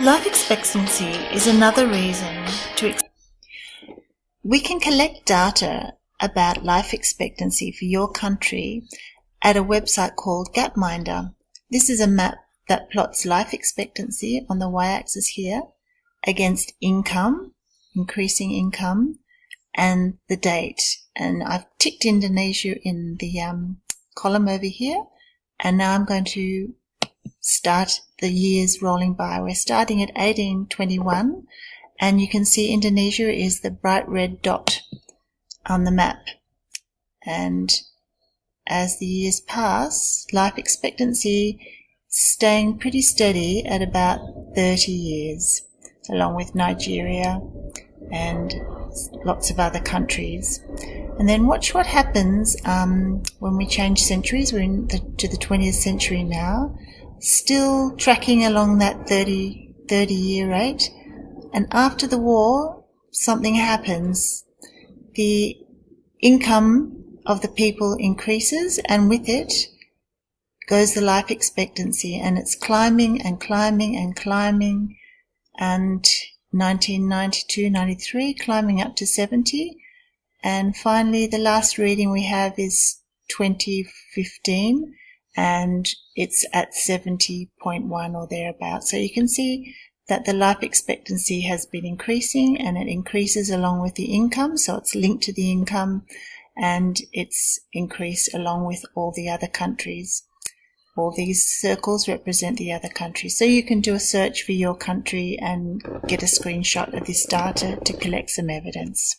Life expectancy is another reason we can collect data about life expectancy for your country at a website called Gapminder. This is a map that plots life expectancy on the y-axis here against income, increasing income, and the date. And I've ticked Indonesia in the column over here, and now I'm going to start the years rolling by. We're starting at 1821, and you can see Indonesia is the bright red dot on the map. And as the years pass, life expectancy staying pretty steady at about 30 years, along with Nigeria and lots of other countries. And then watch what happens when we change centuries. We're to the 20th century now, still tracking along that 30-year rate. And after the war, something happens. The income of the people increases, and with it goes the life expectancy, and it's climbing and climbing and climbing, and 1992, 93, climbing up to 70. And finally, the last reading we have is 2015, and it's at 70.1 or thereabouts. So you can see that the life expectancy has been increasing, and it increases along with the income. So it's linked to the income, and it's increased along with all the other countries. All these circles represent the other countries. So you can do a search for your country and get a screenshot of this data to collect some evidence.